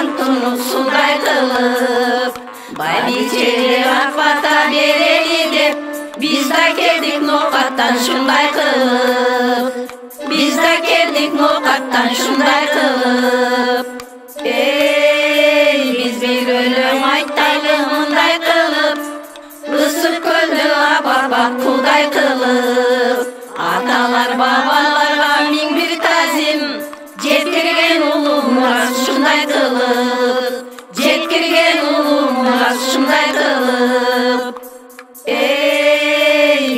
антunu сундай кылып. Байбичелер ак бата берели деп, биз да келдик ноокаттан шундай кылып. Биз да келдик ноокаттан шундай кылып. Биз бир өлөң айтайлы мындай кылып, ысык көлдү апарбак кудай кылып. Аталар бабаларга миң бир тазим, жеткирген улуу мурас шундай кылып. Жеткирген улуу мурас шундай кылып.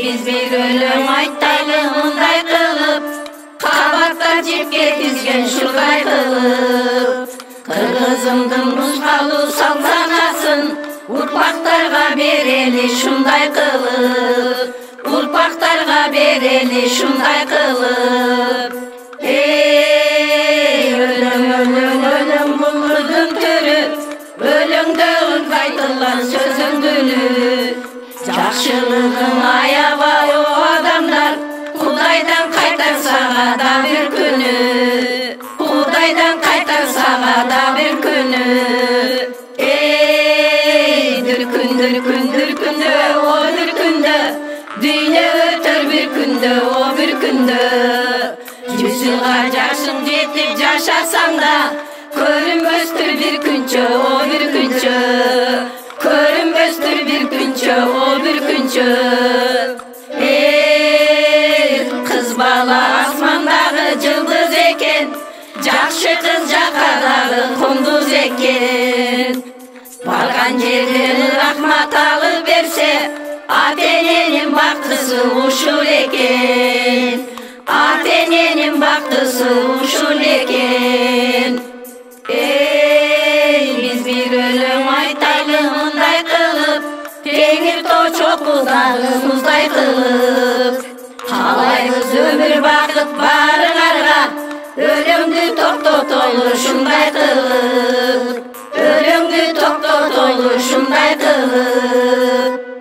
Биз бир өлөң айтайлы мындай кылып, кабакта жипке тизген шундай кылып. Кыргызымдын музгалуу салтанасын урпактарга берели шундай кылып. Урпактарга берели шундай кылып. Өлөң өлөң өлөң булдун түрү, өлөңдө айтылган сөзүңдүнү. Жакшылыгың аябай о адамдар, Кудайдан кайтар сага да бир күнү. Кудайдан кайтар сага да бир күнү. Дүркүндө, о дүркүндө, дүйнө өтөр бир күндө, о бир күндө. 100 жылга жашың жетип жашасаң да, көрүнбөстүр бир күнчө, о бир күнчө. Көрүнбөстүр бир күнчө, о бир күнчө. Кыз бала асмандагы жылдыз экен, жакшы кыз жакадагы кондуз экен. Барган жерден рахмат алып берсе, ата-эненин бактысы ушул экен. Ата-эненин бактысы ушул экен. Биз бир өлөң айтайлы мындай кылып, теңир тоо чокулдагы муздай кылып. Каалайбыз өмүр бакыт баарыңарга, өлөңдү токтотолу шундай кылып. Өлөңдү токтотолу шундай кылып.